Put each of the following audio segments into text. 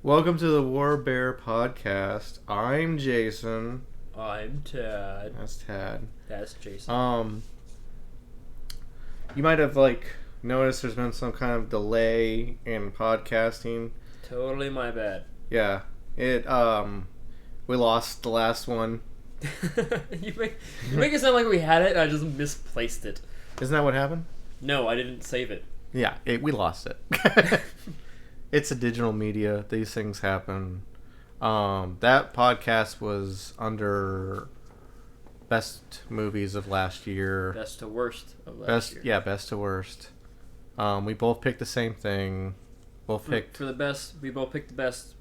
Welcome to the WarBear podcast. I'm Jason. I'm Tad. That's Tad. That's Jason. You might have noticed there's been some kind of delay in podcasting. Totally my bad. Yeah. We lost the last one. You make it sound like we had it and I just misplaced it. Isn't that what happened? No, I didn't save it. Yeah, we lost it. It's a digital media. These things happen. That podcast was under best movies of last year. Best to worst of last year. Yeah, best to worst. We both picked the same thing. For the best. We both picked the best.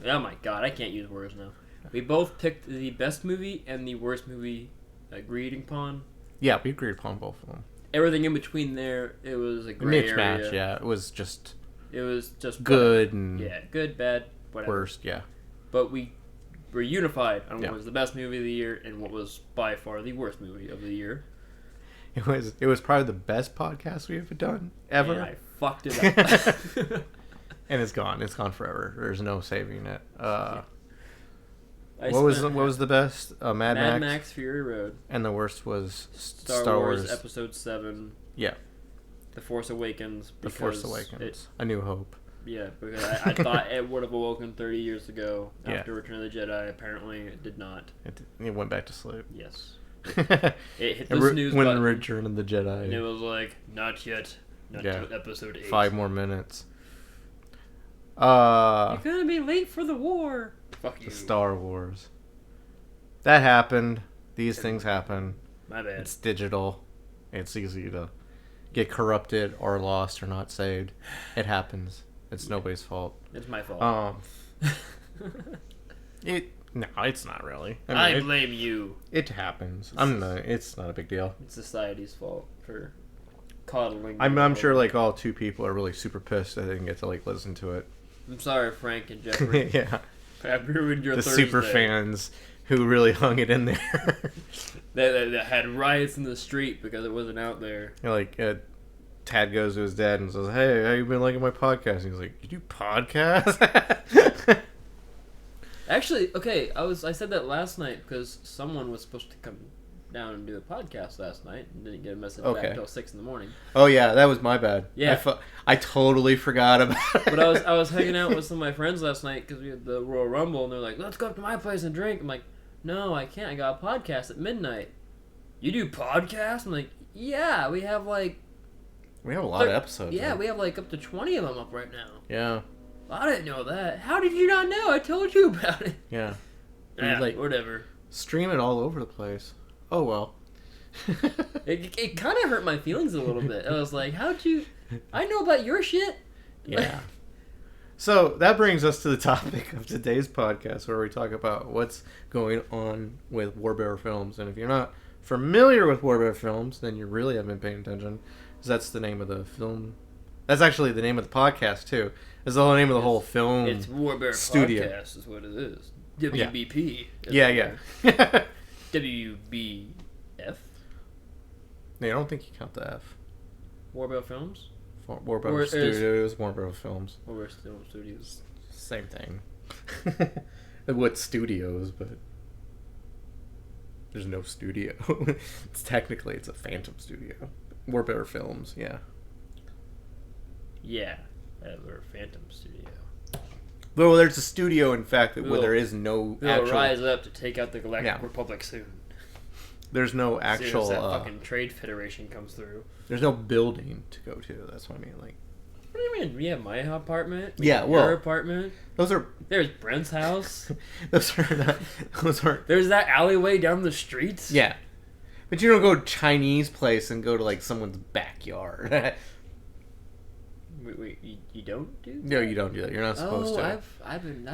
Oh my god, I can't use words now. We both picked the best movie and the worst movie agreed upon. Yeah, we agreed upon both of them. Everything in between there, it was a gray area. Match, yeah. It was just good and good, bad, whatever. Worst, yeah. But we were unified on what was the best movie of the year and what was by far the worst movie of the year. It was probably the best podcast we've ever done ever. And I fucked it up. And it's gone. It's gone forever. There's no saving it. What was the best? Mad Max Fury Road. And the worst was Star Wars Episode 7. Yeah. The Force Awakens. A New Hope. Yeah, because I thought it would have awoken 30 years ago after Return of the Jedi. Apparently, it did not. It went back to sleep. Yes. It hit the snooze button. When Return of the Jedi. And it was like, not yet. Not till Episode 8. 5 more minutes. You're gonna be late for the war. Fuck you. Star Wars. That happened. These things happen. My bad. It's digital. It's easy to get corrupted or lost or not saved. It happens. It's nobody's fault. It's my fault. No, it's not really. I blame you. It happens. It's not a big deal. It's society's fault for coddling. I'm sure all 2 people are really super pissed that they didn't get to listen to it. I'm sorry, Frank and Jeffrey. Yeah. I've ruined your Thursday. Thursday. The super fans who really hung it in there. that had riots in the street because it wasn't out there. Tad goes to his dad and says, "Hey, how you been liking my podcast?" And he's like, "You do podcasts?" Actually, okay, I said that last night because someone was supposed to come down and do a podcast last night and didn't get a message back until 6 in the morning. Oh yeah, that was my bad. Yeah, I totally forgot about it. But I was hanging out with some of my friends last night because we had the Royal Rumble and they're like, "Let's go up to my place and drink." I'm like, "No, I can't. I got a podcast at midnight." "You do podcasts?" I'm like, "Yeah, we have we have a lot of episodes. Yeah, we have up to 20 of them up right now." Yeah. I didn't know that. How did you not know? I told you about it. Yeah. Yeah, whatever. Stream it all over the place. Oh, well. It kind of hurt my feelings a little bit. I was like, how'd you... I know about your shit. Yeah. So, that brings us to the topic of today's podcast, where we talk about what's going on with WarBear Films. And if you're not familiar with WarBear Films, then you really haven't been paying attention, because that's the name of the film... That's actually the name of the podcast, too. It's the whole name of the whole film It's WarBear studio. Podcast is what it is. WBP. Yeah. WBF? I don't think you count the F. WarBear Films? WarBear Studios, WarBear Films. WarBear Studios. Same thing. What studios, but there's no studio. It's a phantom studio. WarBear Films, yeah. Yeah, we're a phantom studio. Well, there's a studio, in fact, where there is no actual... We'll rise up to take out the Galactic Republic soon. There's no actual... As soon as that fucking Trade Federation comes through. There's no building to go to, that's what I mean, What do you mean? We have my apartment? Your apartment? There's Brent's house? Those aren't... There's that alleyway down the street? Yeah. But you don't go to Chinese place and go to, someone's backyard. Wait, you don't do that? No, you don't do that. You're not supposed to.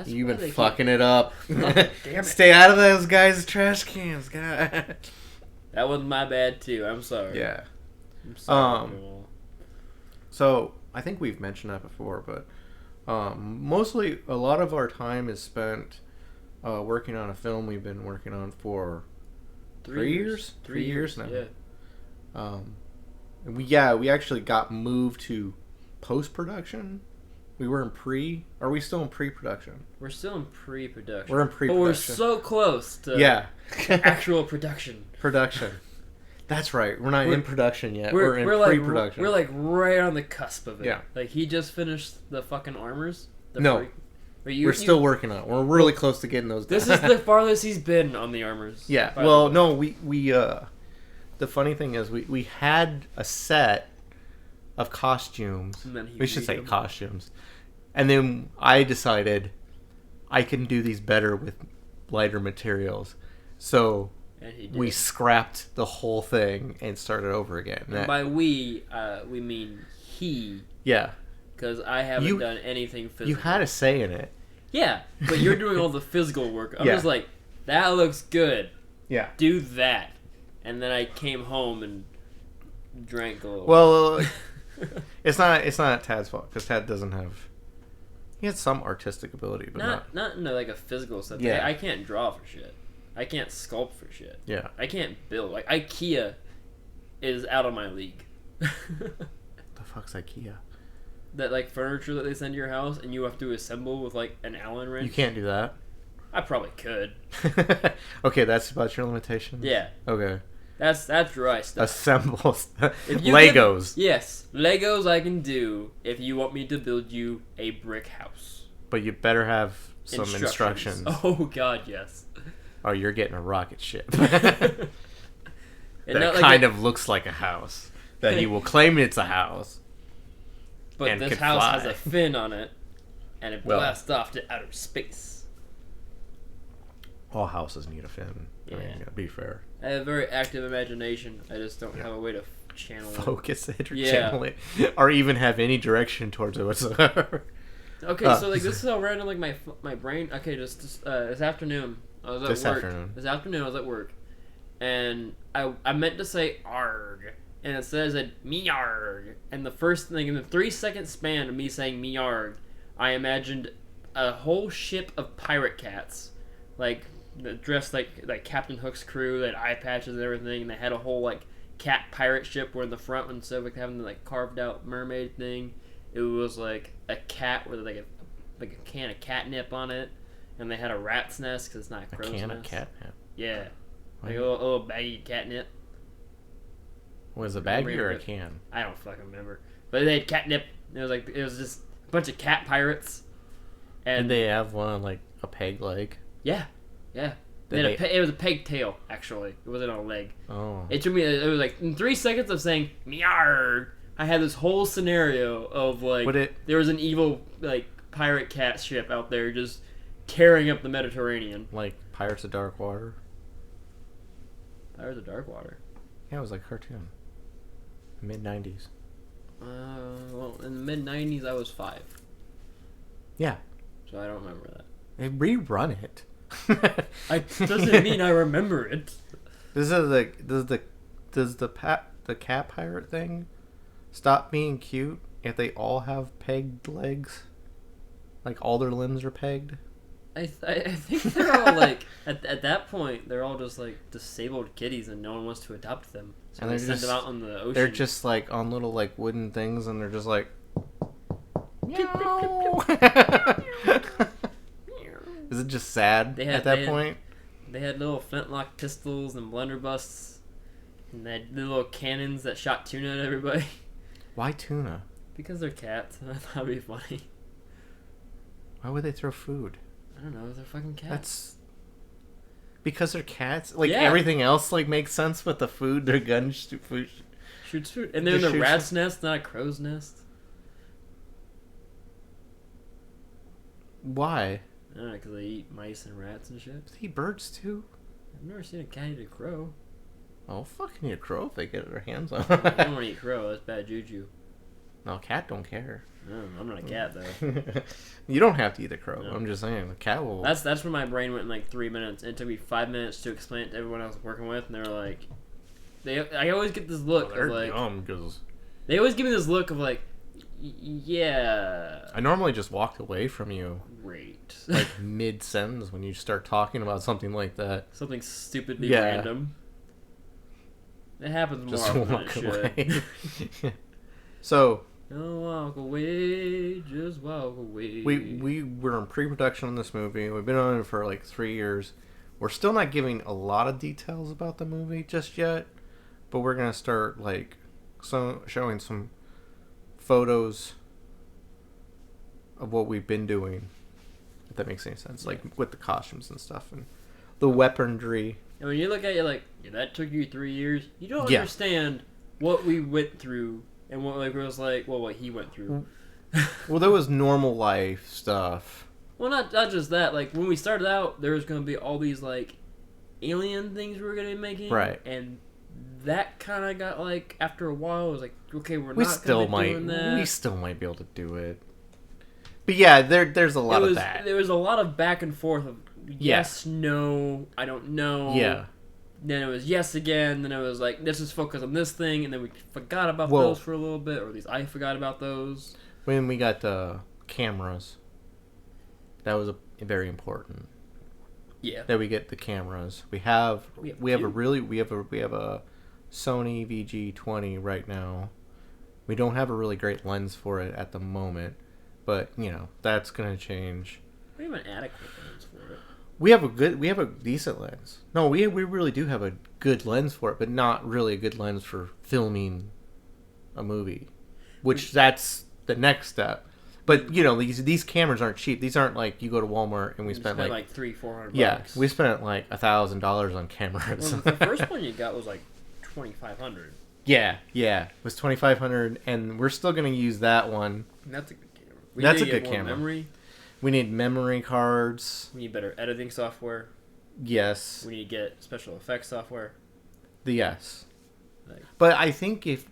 You've been fucking it up. Oh, damn it. Stay out of those guys' trash cans, God. That was my bad, too. I'm sorry. Yeah. I'm sorry. So, I think we've mentioned that before, but mostly a lot of our time is spent working on a film we've been working on for 3 years? 3 years now. Yeah. We actually got moved to post-production We were in pre. Are we still in pre-production? We're still in pre-production. We're in pre-production. But we're so close to actual production. Production. That's right. We're not in production yet. We're in like, pre-production. We're like right on the cusp of it. Yeah. Like he just finished the fucking armors. We're still working on it. We're really close to getting those done. This is the farthest he's been on the armors. Yeah. Well, no, we the funny thing is we had a set of costumes. We should say costumes. And then I decided I can do these better with lighter materials. So we scrapped the whole thing and started over again. And by we mean he. Yeah. Because I haven't done anything physical. You had a say in it. Yeah, but you're doing all the physical work. I'm just like, that looks good. Yeah. Do that. And then I came home and drank a little. Well, it's not Tad's fault because Tad doesn't have. He has some artistic ability, but not in like a physical sense. Yeah. I can't draw for shit. I can't sculpt for shit. Yeah. I can't build. Like IKEA is out of my league. The fuck's IKEA? That like furniture that they send to your house and you have to assemble with like an Allen wrench. You can't do that. I probably could. Okay, that's about your limitation. Yeah. Okay. That's dry stuff. Assemble Legos. Yes, Legos I can do if you want me to build you a brick house. But you better have some instructions. Oh God, yes. Oh, you're getting a rocket ship. That kind of looks like a house. That he will claim it's a house. But this house has a fin on it, and it blasts off to outer space. All houses need a fin. Yeah. I mean, to be fair. I have a very active imagination. I just don't have a way to channel focus it or channel it, or even have any direction towards it whatsoever. Okay, so like this is how random like my brain. Okay, just this afternoon I was at work. This afternoon I was at work, and I meant to say arg. And it says mearg. And the first thing, in the 3-second span of me saying mearg, I imagined a whole ship of pirate cats. Like, dressed like Captain Hook's crew, that eye patches and everything. And they had a whole, like, cat pirate ship where in the front, instead of like, having the, like, carved out mermaid thing, it was, like, a cat with, like a can of catnip on it. And they had a rat's nest, because it's not a crow's nest. A can of catnip? Yeah. Like a little baggy catnip. Was it a baggie or a can? I don't fucking remember. But they had catnip. It was just a bunch of cat pirates. And did they have one like a peg leg? Yeah, yeah. It was a peg tail actually. It wasn't a leg. Oh. It took me. It was like in 3 seconds of saying meow. I had this whole scenario of like there was an evil like pirate cat ship out there just tearing up the Mediterranean. Like Pirates of Dark Water. Pirates of Dark Water. Yeah, it was like a cartoon. Mid-90s. Well, in the mid-90s, I was 5. Yeah. So I don't remember that. They rerun it. Doesn't mean I remember it. Does the cat pirate thing stop being cute if they all have pegged legs? Like all their limbs are pegged? I think they're all like at that point they're all just like disabled kitties and no one wants to adopt them. So and they send them out on the ocean. They're just like on little like wooden things and they're just like Is it just sad at that point? They had little flintlock pistols and blunderbusses and they had little cannons that shot tuna at everybody. Why tuna? Because they're cats and I thought it'd be funny. Why would they throw food? I don't know, they're fucking cats. That's because they're cats. Like everything else, like makes sense, but the food, their gun shoots food, and they're in a rat's nest, not a crow's nest. Why? I don't know, because they eat mice and rats and shit. They eat birds too. I've never seen a cat eat a crow. Oh, fucking eat a crow if they get their hands on. I don't want to eat crow. That's bad juju. No, cat don't care. No, I'm not a cat though. You don't have to eat a crow. No. I'm just saying the cat will. That's where my brain went in like 3 minutes. It took me 5 minutes to explain it to everyone I was working with, and they were like, I always get this look of like, because they always give me this look of like, yeah. I normally just walked away from you. Great. Like mid sentence when you start talking about something like that. Something stupidly random. It happens more often than it should. So, Don't walk away, just walk away. We were in pre-production on this movie. We've been on it for like 3 years. We're still not giving a lot of details about the movie just yet, but we're gonna start like showing some photos of what we've been doing. If that makes any sense, like with the costumes and stuff and the weaponry. And when you look at it, like that took you 3 years. You don't understand what we went through and what like it was like. Well, what he went through. Well, there was normal life stuff. Well, not just that. Like when we started out, there was going to be all these like alien things we were going to be making, right? And that kind of got like after a while, it was like, okay, we're not going to be doing that. We still might be able to do it. But yeah, there's a lot of that. There was a lot of back and forth of yes, no, I don't know. Yeah. Then it was yes again. Then it was like, let's just focus on this thing. And then we forgot about those for a little bit. Or at least I forgot about those. When we got the cameras, that was very important. Yeah. That we get the cameras. We have a Sony VG20 right now. We don't have a really great lens for it at the moment. But, you know, that's going to change. We have an adequate lens for it. We have a decent lens. No, we really do have a good lens for it, but not really a good lens for filming a movie. Which that's the next step. But, you know, these cameras aren't cheap. These aren't like you go to Walmart and we spent like $300-$400. Yeah, we spent like $1,000 on cameras. Well, the first one you got was like $2,500. Yeah. It was $2,500 and we're still going to use that one. That's a good camera. That's a good camera. Memory. We need memory cards. We need better editing software. Yes. We need to get special effects software. Yes. But I think if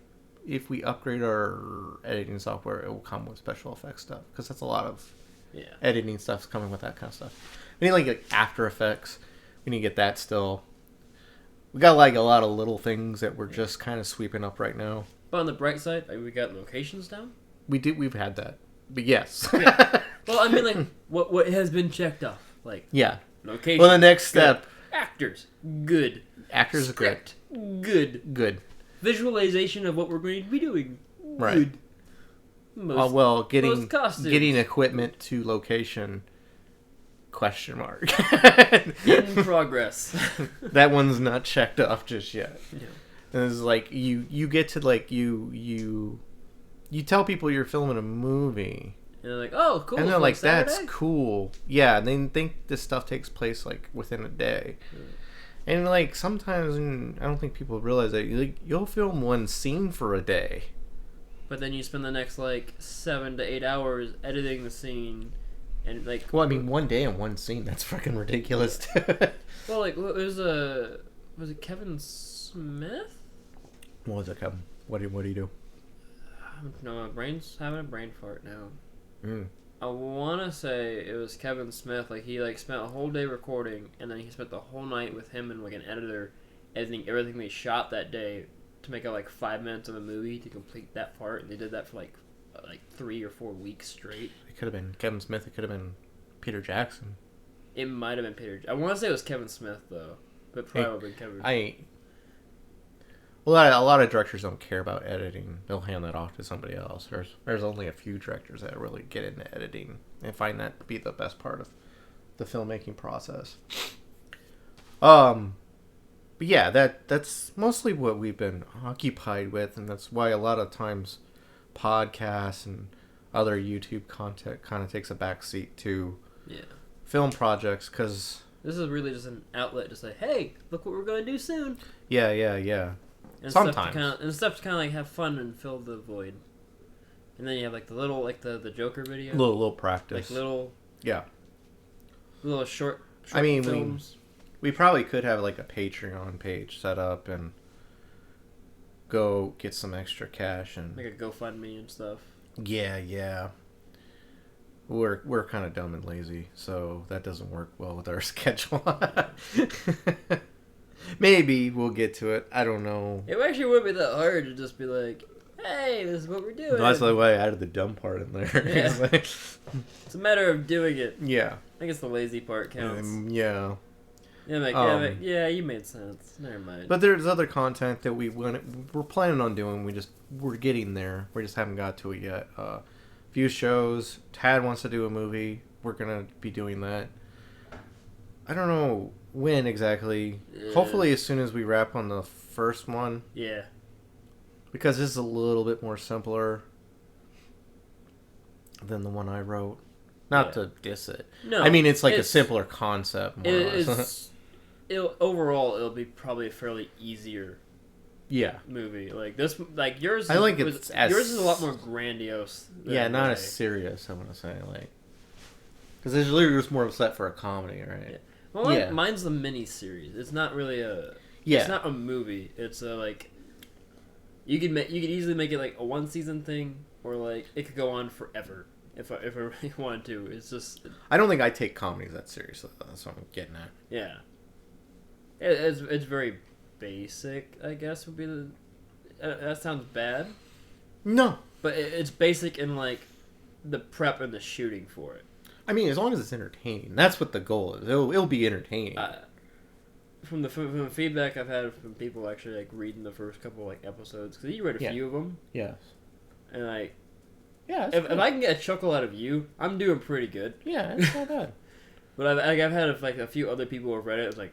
we upgrade our editing software, it will come with special effects stuff. Because that's a lot of editing stuff's coming with that kind of stuff. We need like After Effects. We need to get that still. We got like a lot of little things that we're just kind of sweeping up right now. But on the bright side, we got locations down. We've had that. But yes. Yeah. Well, I mean, like, what has been checked off? Like, location. Well, the next step. Actors. Good. Actors Script. Good. Good. Visualization of what we're going to be doing. Right. Good. Getting equipment to location. Question mark. In progress. That one's not checked off just yet. Yeah. And it's like you get to like you tell people you're filming a movie. And they're like, oh, cool. And they're like, that's cool. Yeah, and they think this stuff takes place like within a day. And like sometimes I don't think people realize that you'll film one scene for a day. But then you spend the next like 7 to 8 hours editing the scene. And like, well, I mean, one day and one scene, that's fucking ridiculous. Well, like, was it Kevin Smith? What was it, Kevin? What do you do? No, my brain's having a brain fart now. Mm. I want to say it was Kevin Smith. Like, he like spent a whole day recording, and then he spent the whole night with him and like an editor editing everything they shot that day to make out like 5 minutes of a movie to complete that part. And they did that for like 3 or 4 weeks straight. It could have been Kevin Smith. It could have been Peter Jackson. It might have been Peter. I want to say it was Kevin Smith though, but probably would have been Kevin. A lot of directors don't care about editing. They'll hand that off to somebody else. There's only a few directors that really get into editing and find that to be the best part of the filmmaking process. But yeah, that's mostly what we've been occupied with, and that's why a lot of times podcasts and other YouTube content kind of takes a backseat to film projects, because this is really just an outlet to say, hey, look what we're going to do soon. Yeah. And sometimes. Stuff to kind of like have fun and fill the void. And then you have like the little, like the Joker video. Little practice. Like little short I mean, films. We probably could have like a Patreon page set up and go get some extra cash and make a GoFundMe and stuff. Yeah. We're kind of dumb and lazy, so that doesn't work well with our schedule. Maybe we'll get to it. I don't know. It actually wouldn't be that hard to just be like, hey, this is what we're doing. That's the way I added the dumb part in there. Yeah. It's a matter of doing it. Yeah. I guess the lazy part counts. Yeah. Yeah, you made sense. Never mind. But there's other content that we're planning on doing. We're getting there. We just haven't got to it yet. Few shows. Tad wants to do a movie. We're gonna be doing that. I don't know when exactly. Hopefully, as soon as we wrap on the first one. Yeah. Because this is a little bit more simpler than the one I wrote. Not to diss it. No, I mean, it's like a simpler concept. More or less. Overall, it'll be probably a fairly easier movie. Like this, like yours. Yours is a lot more grandiose. Not as serious. I want to say, like, because it's literally just more set for a comedy, right? Yeah. Well, mine's a mini series. It's not really a. Yeah. It's not a movie. It's a like. You could easily make it like a 1-season thing, or like it could go on forever. If I really wanted to, it's just. I don't think I take comedies that seriously. That's what I'm getting at. Yeah. It's very basic, I guess would be the. That sounds bad. No. But it's basic in like the prep and the shooting for it. I mean, as long as it's entertaining, that's what the goal is. It'll be entertaining. From the feedback I've had from people actually like reading the first couple like episodes, because you read a few of them. Yes. And like. Yeah. If I can get a chuckle out of you, I'm doing pretty good. Yeah, it's not bad. But I've had like a few other people who have read it. It's like,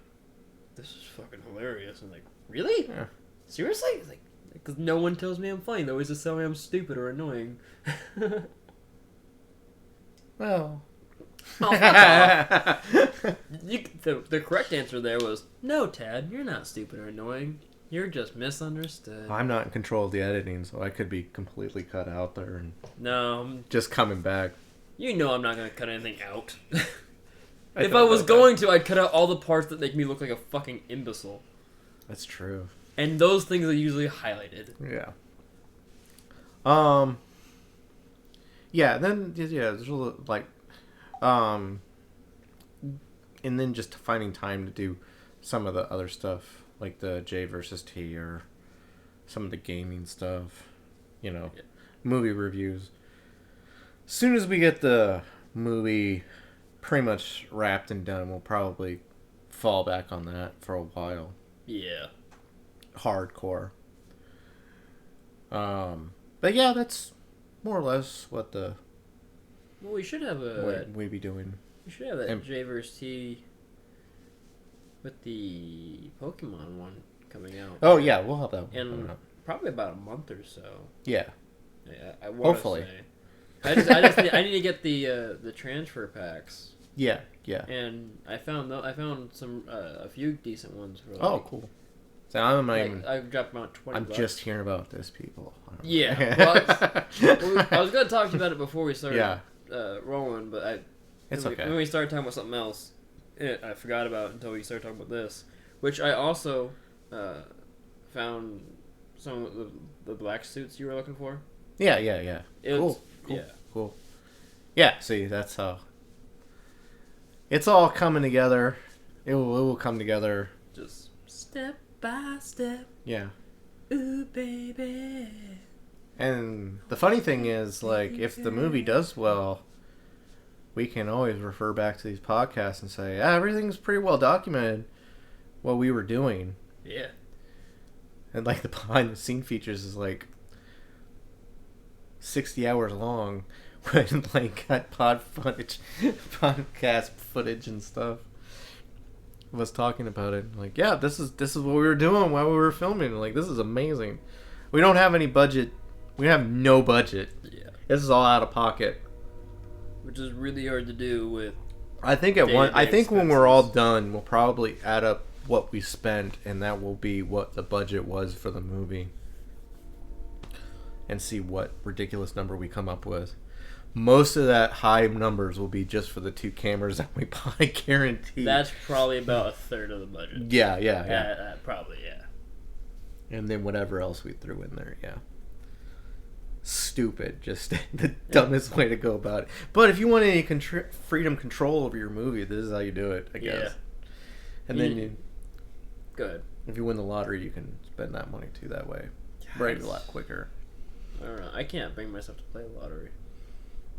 this is fucking hilarious. I'm like, really? Yeah. Seriously? It's like, because no one tells me I'm funny. They always just tell me I'm stupid or annoying. Well. Oh, fuck off. The correct answer there was, no, Tad, you're not stupid or annoying. You're just misunderstood. I'm not in control of the editing, so I could be completely cut out there and just coming back. You know I'm not going to cut anything out. If I was going to, I'd cut out all the parts that make me look like a fucking imbecile. That's true. And those things are usually highlighted. Yeah. Then there's a little like and then just finding time to do some of the other stuff, like the J versus T or some of the gaming stuff, movie reviews. As soon as we get the movie pretty much wrapped and done, we'll probably fall back on that for a while. Yeah. Hardcore. But yeah, that's more or less what the... Well, we should have a... What we be doing. We should have that J vs. T with the Pokemon one coming out. Oh, yeah, we'll have that one. In probably about a month or so. Yeah. Yeah, I hopefully. I need to get the transfer packs. Yeah. And I found some a few decent ones for. Like, cool. So I'm not even. I dropped about $20. I'm just hearing about this, people. Yeah. Well, I was going to talk to you about it before we started rolling, but it's okay. When we started talking about something else, I forgot about it until we started talking about this, which I also found some of the black suits you were looking for. Yeah. Cool. Yeah. Cool. Yeah, see, that's how... It's all coming together. It will come together. Just step by step. Yeah. Ooh, baby. And the funny thing is, like, if the movie does well, we can always refer back to these podcasts and say, everything's pretty well documented what we were doing. Yeah. And, like, the behind-the-scene features is, like, 60 hours long when, like, got podcast footage and stuff. Was talking about it. Like, yeah, this is what we were doing while we were filming. Like, this is amazing. We don't have any budget. We have no budget. Yeah. This is all out of pocket. Which is really hard to do with when we're all done, we'll probably add up what we spent, and that will be what the budget was for the movie. And see what ridiculous number we come up with. Most of that high numbers will be just for the 2 cameras that we buy, I guarantee. That's probably about a third of the budget. Yeah. Probably, yeah. And then whatever else we threw in there, yeah. Stupid. Just the dumbest way to go about it. But if you want any freedom control over your movie, this is how you do it, I guess. Yeah. And then Go ahead. If you win the lottery, you can spend that money too that way. Yes. Right, a lot quicker. I don't know. I can't bring myself to play the lottery.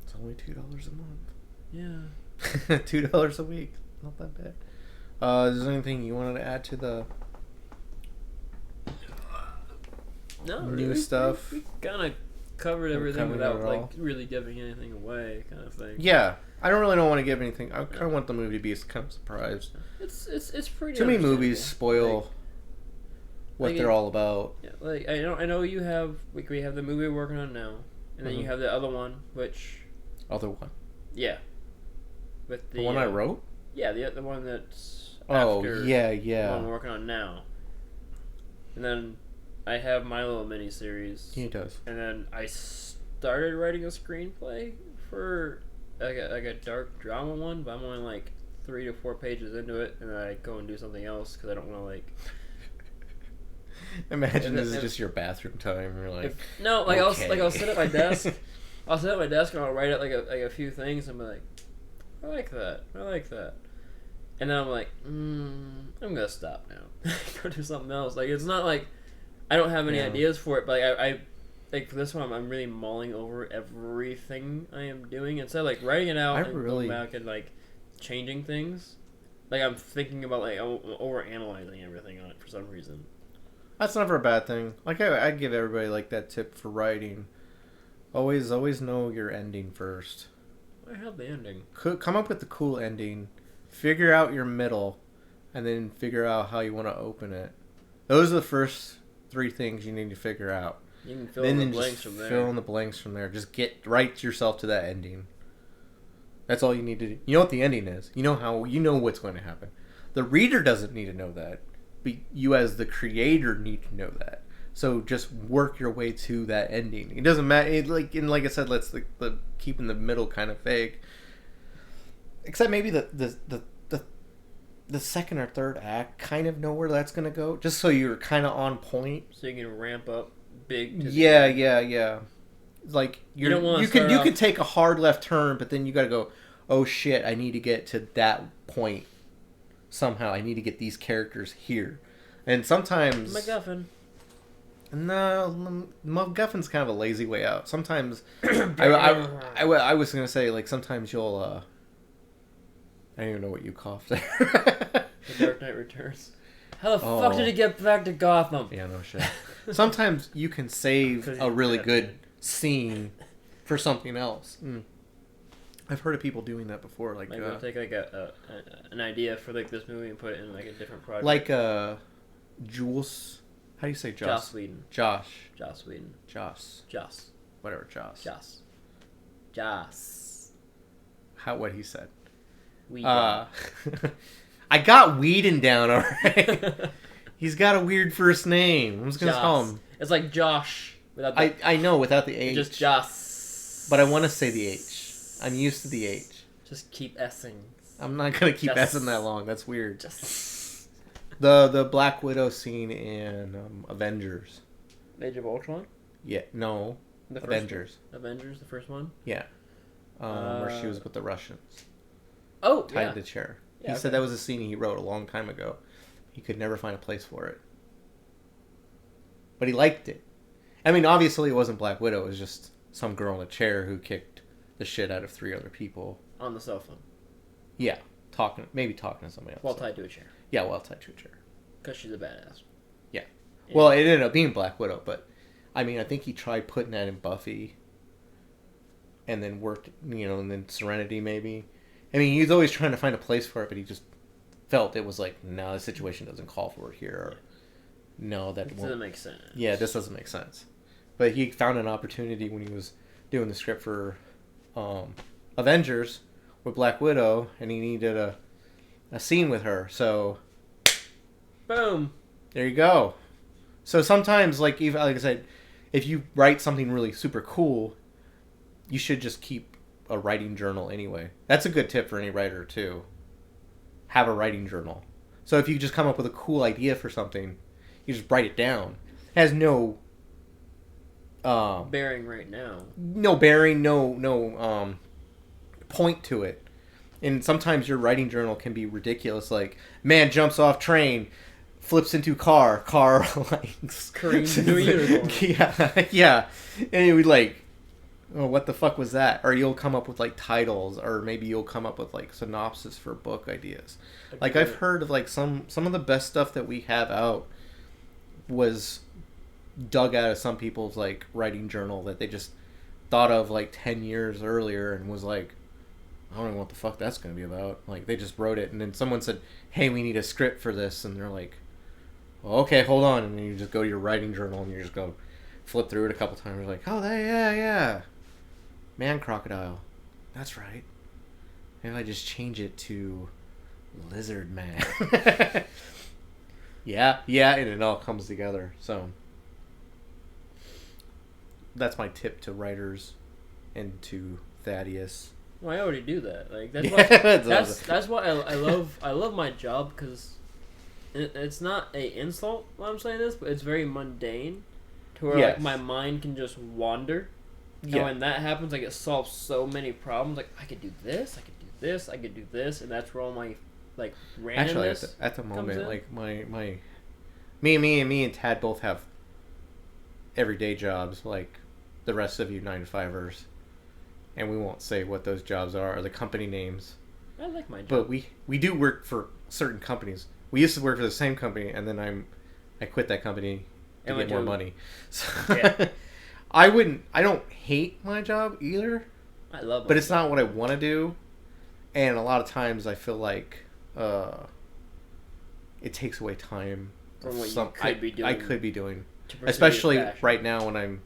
It's only $2 a month. Yeah. $2 a week. Not that bad. Is there anything you wanted to add to the new stuff? We kind of covered everything without like really giving anything away, kind of thing. Yeah, I don't want to give anything. I kind of want the movie to be kind of surprised. It's pretty. Too many movies spoil what they're all about. Yeah, like I know you have we have the movie we're working on now, and then you have the other one, which other one. Yeah. With the one I wrote. Yeah, the one that's after the one we're working on now. And then I have my little mini-series. He does. And then I started writing a screenplay for like a dark drama one, but I'm only like 3 to 4 pages into it, and then I go and do something else because I don't want to like. Imagine this is just your bathroom time. You're like, I'll sit at my desk. I'll sit at my desk and I'll write out like a few things and be like, I like that, and then I'm like, I'm gonna stop now. Go do something else. Like it's not like I don't have any ideas for it, but like I like for this one I'm really mulling over everything I am doing instead of like writing it out and going back and like changing things. Like I'm thinking about like over analyzing everything on it for some reason. That's never a bad thing. Like I give everybody like that tip for writing. Always know your ending first. I have the ending. Come up with the cool ending. Figure out your middle, and then figure out how you want to open it. Those are the first 3 things you need to figure out. You can fill in the blanks from there. Fill in the blanks from there. Just write yourself to that ending. That's all you need to do. You know what the ending is. You know what's going to happen. The reader doesn't need to know that, but you as the creator need to know that. So just work your way to that ending. It doesn't matter. Like I said, let's the keeping the middle kind of vague. Except maybe the second or third act kind of know where that's gonna go, just so you're kind of on point. So you can ramp up big. Yeah. Like you could take a hard left turn, but then you gotta go. Oh shit! I need to get to that point somehow. I need to get these characters here, and sometimes MacGuffin. No, MacGuffin's kind of a lazy way out. Sometimes, I was gonna say like sometimes you'll. I don't even know what you coughed there. The Dark Knight Returns. How the fuck did he get back to Gotham? Yeah, no shit. Sometimes you can save a really good scene for something else. I've heard of people doing that before. Like we'll take like an idea for like this movie and put it in like a different project. Like Jules. How do you say Josh? Joss Whedon. Josh Whedon. Joss. Whatever, Joss. Joss. What he said. Whedon. I got Whedon down alright. He's got a weird first name. I'm just gonna call him. It's like Josh without the I know without the H. Just Joss. But I want to say the H. I'm used to the H. Just keep S-ing. I'm not gonna keep S-ing that long. That's weird. Just. The Black Widow scene in Avengers. Age of Ultron? Yeah, no. Avengers. Avengers, the first one? Yeah. Where she was with the Russians. Oh, tied to the chair. He said that was a scene he wrote a long time ago. He could never find a place for it. But he liked it. I mean, obviously it wasn't Black Widow. It was just some girl in a chair who kicked the shit out of 3 other people. On the cell phone. Yeah. Maybe talking to somebody else. While tied to a chair. Yeah, while tied to a chair. Because she's a badass. Yeah. Well, it ended up being Black Widow, but I mean, I think he tried putting that in Buffy. And then worked, and then Serenity maybe. I mean, he was always trying to find a place for it, but he just felt it was like, no, the situation doesn't call for it here. Or, no, that doesn't make sense. Yeah, this doesn't make sense. But he found an opportunity when he was doing the script for Avengers with Black Widow, and he needed a scene with her. So, boom, there you go. So sometimes, like I said, if you write something really super cool, you should just keep a writing journal anyway. That's a good tip for any writer too. Have a writing journal. So if you just come up with a cool idea for something, you just write it down. It has no bearing right now. No bearing, no point to it. And sometimes your writing journal can be ridiculous, like man jumps off train, flips into car like screams into a unicorn. Yeah. And it would like oh, what the fuck was that? Or you'll come up with like titles, or maybe you'll come up with like synopsis for book ideas. Like I've heard of like some of the best stuff that we have out was dug out of some people's like writing journal that they just thought of like 10 years earlier and was like, I don't know what the fuck that's going to be about. Like they just wrote it and then someone said, hey, we need a script for this, and they're like, well, okay, hold on, and then you just go to your writing journal and you just go flip through it a couple times. You're like, oh, yeah, man crocodile, that's right. Maybe I just change it to lizard man. yeah, and it all comes together. So that's my tip to writers and to Thaddeus. Well, I already do that. Like that's why I love my job, because it's not a insult when I'm saying this, but it's very mundane, to where like my mind can just wander. Yeah. And when that happens, like it solves so many problems. Like I could do this, I could do this, I could do this, and that's where all my like randomness. Actually, at the moment, like me and Tad both have everyday jobs, like the rest of you 9-to-5ers, and we won't say what those jobs are or the company names. I like my job, but we do work for certain companies. We used to work for the same company, and then I quit that company to get more money. So yeah. I don't hate my job either. I love it, but it's not what I want to do, and a lot of times I feel like it takes away time from what you could be doing. I could be doing, especially right now when I'm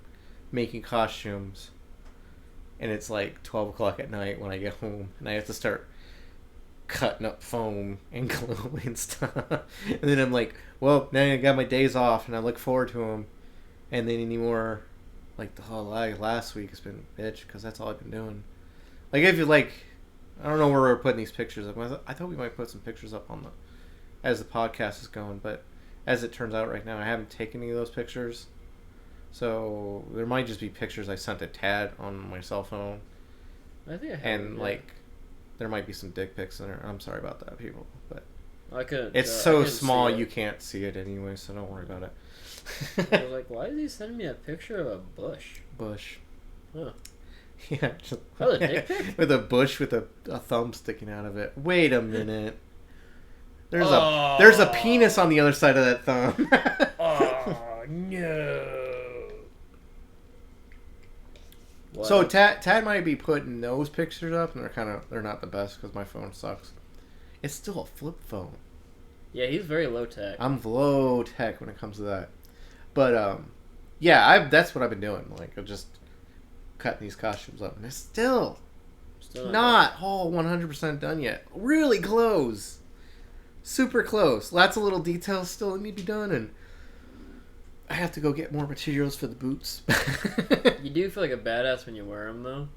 making costumes, and it's like 12 o'clock at night when I get home, and I have to start cutting up foam and glue and stuff. And then I'm like, well, now I got my days off, and I look forward to them, and then anymore. Like the whole last week has been bitch, because that's all I've been doing. Like if you like, I don't know where we're putting these pictures up. I thought we might put some pictures up on as the podcast is going, but as it turns out right now, I haven't taken any of those pictures. So there might just be pictures I sent to Tad on my cell phone. I think I have. And like, there might be some dick pics in there. I'm sorry about that, people, but it's so small you can't see it anyway, so don't worry about it. I was like, why is he sending me a picture of a bush? Huh. Yeah. Just, a dick pic? With a bush with a thumb sticking out of it. Wait a minute. There's a penis on the other side of that thumb. Oh, no. What? So Tad might be putting those pictures up, and they're not the best because my phone sucks. It's still a flip phone. Yeah, he's very low tech. I'm low tech when it comes to that. But yeah, that's what I've been doing. Like I'm just cutting these costumes up, and it's still not all 100% done yet. Really close, super close. Lots of little details still that need to be done, and I have to go get more materials for the boots. You do feel like a badass when you wear them, though.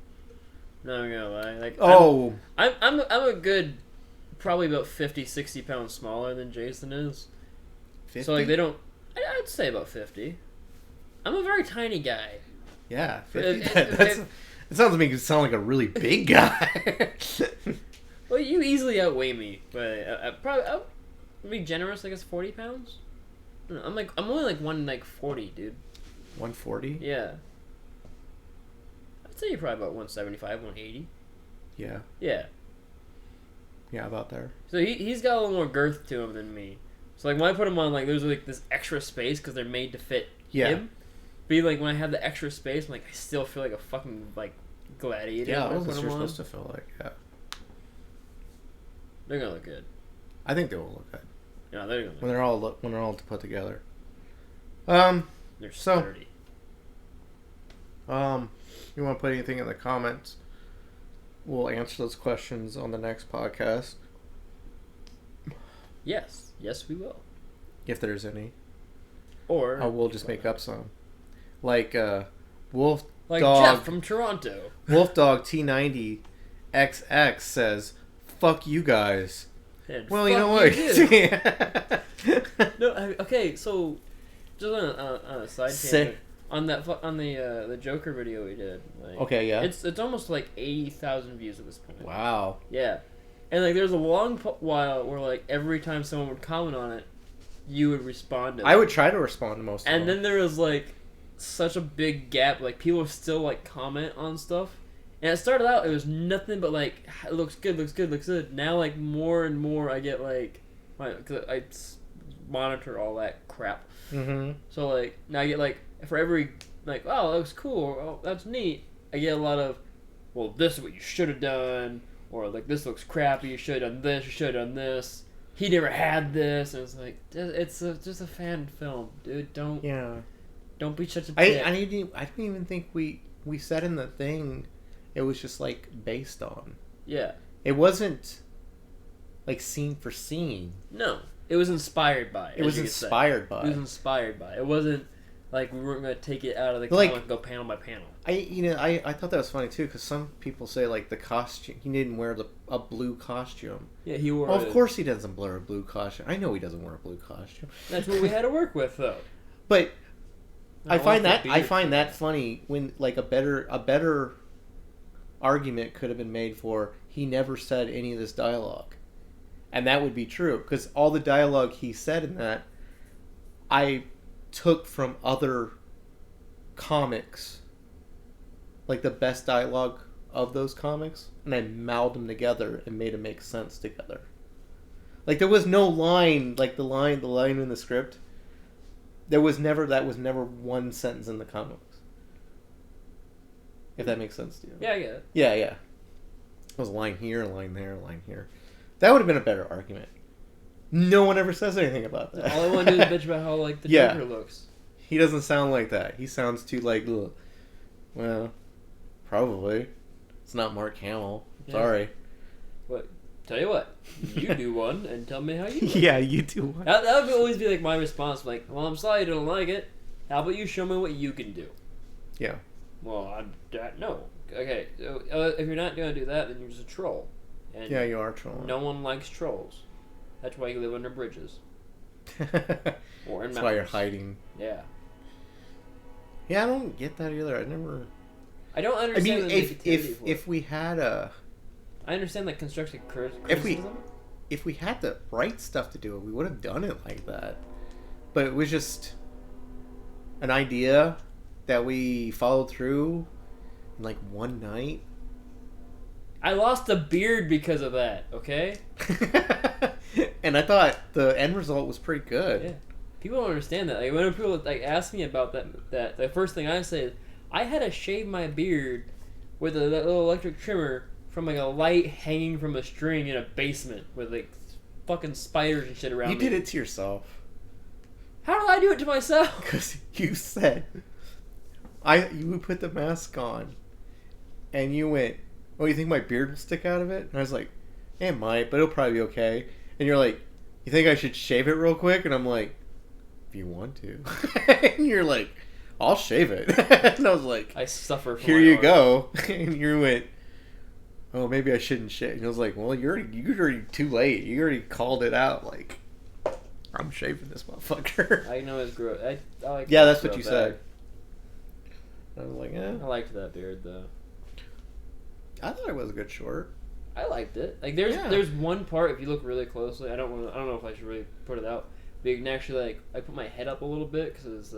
Not gonna lie. Like, I'm a good, probably about 50, 60 pounds smaller than Jason is. 50? So like they don't. I'd say about 50. I'm a very tiny guy. Yeah, 50. It sounds to me you sound like a really big guy. Well, you easily outweigh me, but I'll be generous. I guess 40 pounds. I'm only like 140, dude. 140? Yeah. I'd say you're probably about 175, 180. Yeah. Yeah. Yeah, about there. So he's got a little more girth to him than me. So like when I put him on, like there's like this extra space because they're made to fit him. But like when I have the extra space, I'm like I still feel like a fucking like gladiator. Yeah, that's what you're supposed to feel like. Yeah. They're gonna look good. I think they will look good. Yeah, they're gonna. When they're all put together. They're sturdy. You want to put anything in the comments? We'll answer those questions on the next podcast. Yes, we will. If there's any. Or we'll just make up some. Like Wolf like Dog Jeff from Toronto. Wolf Dog T90 XX says, "Fuck you guys." And well, you know what? No, okay. So just on a side tangent, on the Joker video we did. Like, okay, yeah. It's almost like 80,000 views at this point. Wow. Yeah. And like there's a long while where like every time someone would comment on it, you would respond to them. I would try to respond to most of them. And then there was like such a big gap. Like, people still, like, comment on stuff. And it started out, it was nothing but, like, it looks good, looks good, looks good. Now, like, more and more I get, like, cause I monitor all that crap. Mm-hmm. So, like, now I get, like, for every, like, oh, that looks cool, oh, that's neat, I get a lot of, well, this is what you should have done, or, like, this looks crappy, you should have done this, you should have done this, he never had this, and it's like, it's just a fan film, dude, don't be such a dick. I didn't even think we said in the thing, it was just, like, based on. Yeah. It wasn't, like, scene for scene. No. It was inspired by it. It was inspired by. It was inspired by. It wasn't like we weren't going to take it out of the comic and go panel by panel. I thought that was funny too, because some people say like the costume, he didn't wear a blue costume. Yeah, he wore. Well, of course he doesn't wear a blue costume. I know he doesn't wear a blue costume. That's what we had to work with, though. But I find that funny when like a better argument could have been made for he never said any of this dialogue. And that would be true, because all the dialogue he said in that, I took from other comics, like the best dialogue of those comics, and I melded them together and made them make sense together. Like, there was no line, like the line in the script, that was never one sentence in the comics. If that makes sense to you. Yeah, I get it. Yeah. It was a line here, a line there, a line here. That would have been a better argument. No one ever says anything about that. All I want to do is bitch about how, like, the Joker looks. He doesn't sound like that. He sounds too, like, ugh. Well, probably. It's not Mark Hamill. Yeah. Sorry. What? Tell you what. You do one and tell me how you do it. Yeah, you do one. That would always be, like, my response. Like, well, I'm sorry you don't like it. How about you show me what you can do? Yeah. Well, no. Okay, so, if you're not going to do that, then you're just a troll. And yeah, you are trolling. No one likes trolls. That's why you live under bridges. Or in mountains. That's why you're hiding. Yeah. Yeah, I don't get that either. I don't understand. I mean, if we had a, I understand like constructive criticism. If we had the right stuff to do it, we would have done it like that. But it was just an idea that we followed through in like one night. I lost a beard because of that, okay? And I thought the end result was pretty good. Yeah. People don't understand that. Like, when people like ask me about that the first thing I say is, I had to shave my beard with a little electric trimmer from like a light hanging from a string in a basement with like fucking spiders and shit around me. You did it to yourself. How did I do it to myself? Because you said, you put the mask on, and you went, oh, you think my beard will stick out of it? And I was like, it might, but it'll probably be okay. And you're like, you think I should shave it real quick? And I'm like, if you want to. And you're like, I'll shave it. And I was like, I suffer from here you go. And you went, oh, maybe I shouldn't shave. And I was like, well, you're already too late. You already called it out. Like, I'm shaving this motherfucker. I know it's gross. I like yeah, that's what you said. I was like, I liked that beard, though. I thought it was a good short. I liked it. Like there's one part, if you look really closely, I don't know if I should really put it out, but you can actually like, I put my head up a little bit because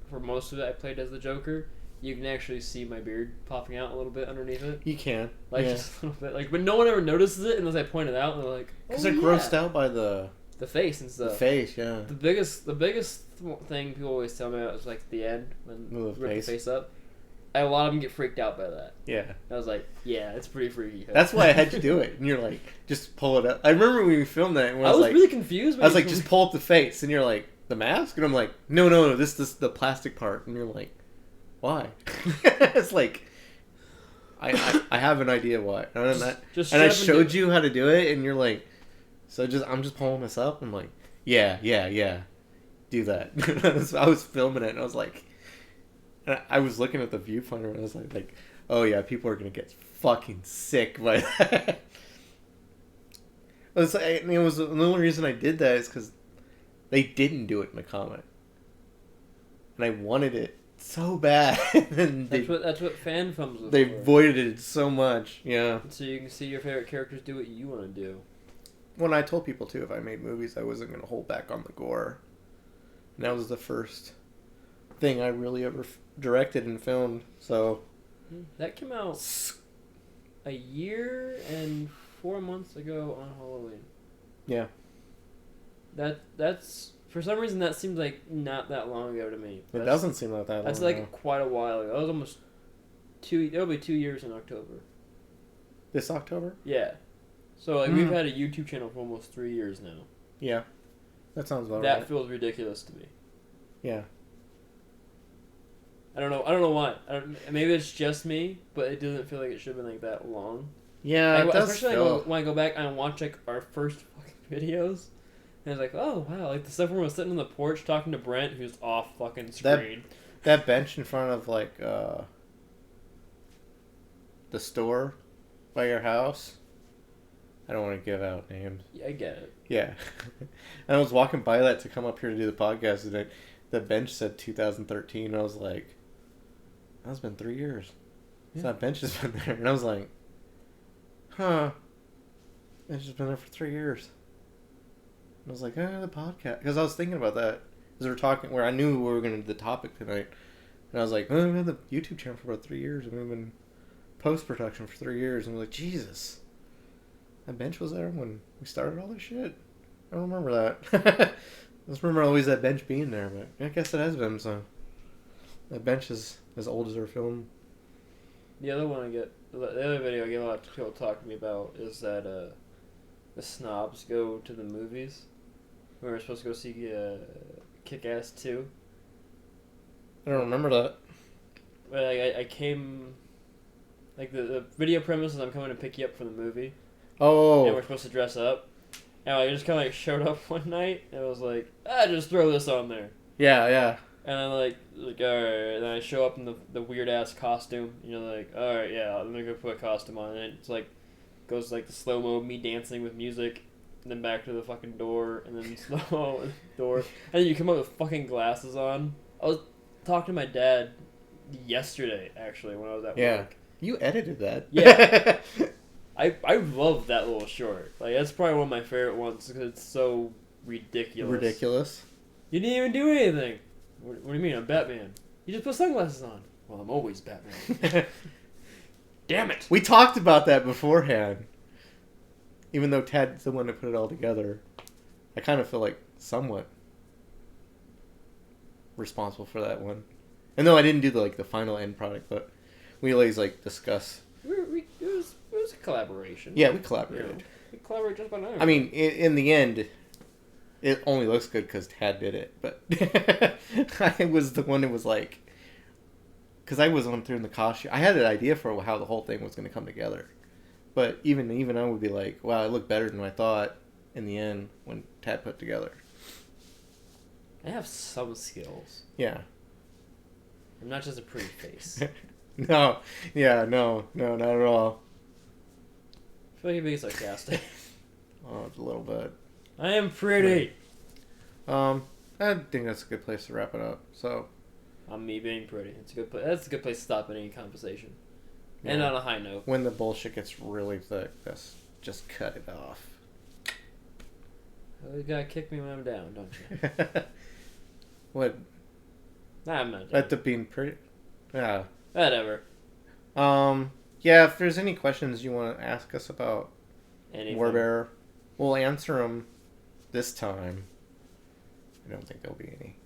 for most of it I played as the Joker. You can actually see my beard popping out a little bit underneath it. You can, like just a little bit, like, but no one ever notices it unless I point it out, and they're like, because they're grossed out by the face and stuff. The face, yeah. The biggest thing people always tell me about is like the end when you rip the face up. A lot of them get freaked out by that. Yeah. I was like, yeah, it's pretty freaky. That's why I had to do it. And you're like, just pull it up. I remember when we filmed that. And I was like, really confused. I was like, just pull up the face. And you're like, the mask? And I'm like, no, this the plastic part. And you're like, why? It's like, I have an idea why. And I showed you how to do it. And you're like, I'm just pulling this up. I'm like, yeah. Do that. I was filming it. And I was like, I was looking at the viewfinder and I was like, oh yeah, people are gonna get fucking sick by that. The only reason I did that is because they didn't do it in the comic, and I wanted it so bad. And that's what fan films are they for. voided it so much, yeah. So you can see your favorite characters do what you want to do. When I told people too, if I made movies, I wasn't gonna hold back on the gore, and that was the first thing I really ever directed and filmed. So that came out a year and 4 months ago on Halloween. Yeah. That's for some reason that seems like not that long ago to me. It doesn't seem like that long. That's like quite a while ago. That was almost it'll be 2 years in October. This October? Yeah. So like we've had a YouTube channel for almost 3 years now. Yeah. That sounds about right. That feels ridiculous to me. Yeah. I don't know why. Maybe it's just me, but it doesn't feel like it should have been like that long. Yeah, like, especially when I go back and watch like our first fucking videos, and it's like, oh wow, like the stuff where we're sitting on the porch talking to Brent, who's off fucking screen. That bench in front of like the store by your house. I don't want to give out names. Yeah, I get it. Yeah, and I was walking by that to come up here to do the podcast today. The bench said 2013. And I was like, that's been 3 years. Yeah. So that bench has been there, and I was like, huh, it's just been there for 3 years. And I was like, the podcast, because I was thinking about that as we were talking, where I knew we were going to do the topic tonight, and I was like, we've had the YouTube channel for about 3 years, and we've been post-production for 3 years, and I was like, Jesus, that bench was there when we started all this shit. I don't remember that. I just remember always that bench being there, but I guess it has been, so that bench is as old as our film. The other video I get a lot of people talk to me about is that the snobs go to the movies. We were supposed to go see Kick-Ass 2. I don't remember that. But I came... Like, the video premise is I'm coming to pick you up for the movie. Oh. And we're supposed to dress up. And I just kind of like showed up one night and I was like, just throw this on there. Yeah, yeah. And I'm like, alright. And then I show up in the weird ass costume. You know, like, alright, yeah, let me go put a costume on. And it's like, goes like the slow mo, me dancing with music, and then back to the fucking door, and then slow mo door. And then you come up with fucking glasses on. I was talking to my dad yesterday, actually, when I was at work. You edited that. Yeah. I love that little short. Like, that's probably one of my favorite ones because it's so ridiculous. Ridiculous? You didn't even do anything. What do you mean? I'm Batman. You just put sunglasses on. Well, I'm always Batman. Damn it. We talked about that beforehand. Even though Ted's the one that put it all together, I kind of feel like somewhat responsible for that one. And though I didn't do the final end product, but we always discuss. It was a collaboration. Yeah, we collaborated. You know, we collaborated just about everything. I mean, in the end, it only looks good because Tad did it. But I was the one that was like, because I was on through in the costume. I had an idea for how the whole thing was going to come together. But even I would be like, wow, it looked better than I thought in the end when Tad put it together. I have some skills. Yeah. I'm not just a pretty face. No, not at all. I feel like you're being sarcastic. Oh, a little bit. I am pretty. I think that's a good place to wrap it up. So, I'm me being pretty. It's a good place. That's a good place to stop any conversation. Yeah. And on a high note. When the bullshit gets really thick, just cut it off. You gotta kick me when I'm down, don't you? What? Nah, I'm not. At the being pretty. Yeah. Whatever. Yeah, if there's any questions you want to ask us about WarBear, we'll answer them this time. I don't think there'll be any.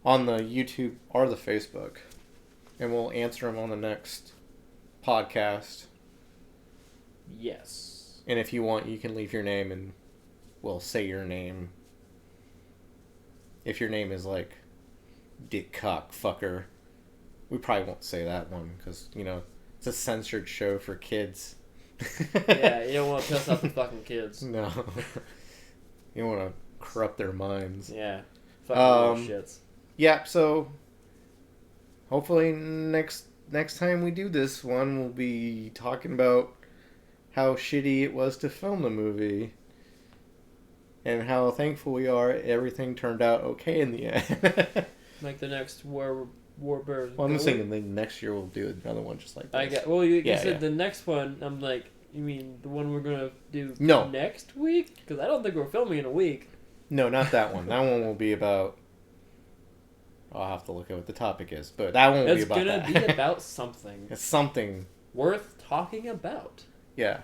On the YouTube or the Facebook. And we'll answer them on the next podcast. Yes. And if you want, you can leave your name and we'll say your name. If your name is like Dick Cock Fucker, we probably won't say that one because, it's a censored show for kids. Yeah, you don't want to piss off the fucking kids. No. You don't want to corrupt their minds. Yeah. Fucking little shits. Yeah, so hopefully next time we do this one, we'll be talking about how shitty it was to film the movie and how thankful we are everything turned out okay in the end. Like the next WarBear. Well, I'm just thinking next year we'll do another one just like this. You said the next one. I'm like, you mean the one we're gonna do next week? Because I don't think we're filming in a week. No, not that one. That one will be about I'll have to look at what the topic is, but that won't be about that. It's gonna be about something. It's something worth talking about. Yeah.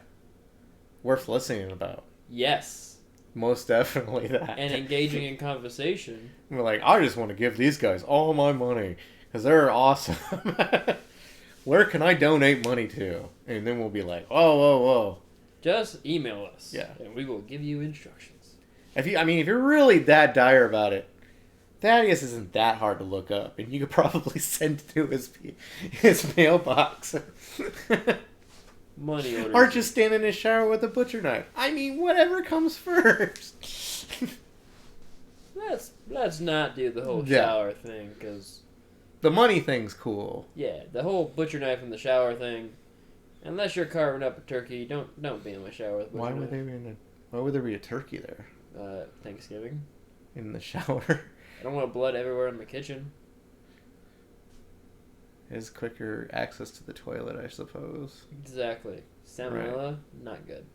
Worth listening about. Yes. Most definitely that. And engaging in conversation. We're like, I just want to give these guys all my money because they're awesome. Where can I donate money to? And then we'll be like, whoa. Just email us. Yeah. And we will give you instructions. If you're really that dire about it, Thaddeus isn't that hard to look up, and you could probably send it to his mailbox. Money orders. Or just stand in his shower with a butcher knife. Whatever comes first. Let's not do the whole shower thing, because the money thing's cool. Yeah, the whole butcher knife in the shower thing. Unless you're carving up a turkey, don't be in my shower with a butcher knife. Why would there be a turkey there? Thanksgiving. In the shower. I don't want blood everywhere in the kitchen. Is quicker access to the toilet, I suppose. Exactly. Salmonella, not good.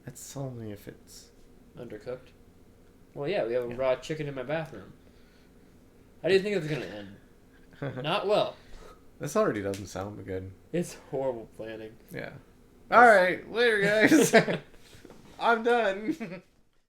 That's only if it's undercooked. Well, yeah, we have a raw chicken in my bathroom. How do you think it's gonna end? Not well. This already doesn't sound good. It's horrible planning. Yeah. All right, later, guys. I'm done.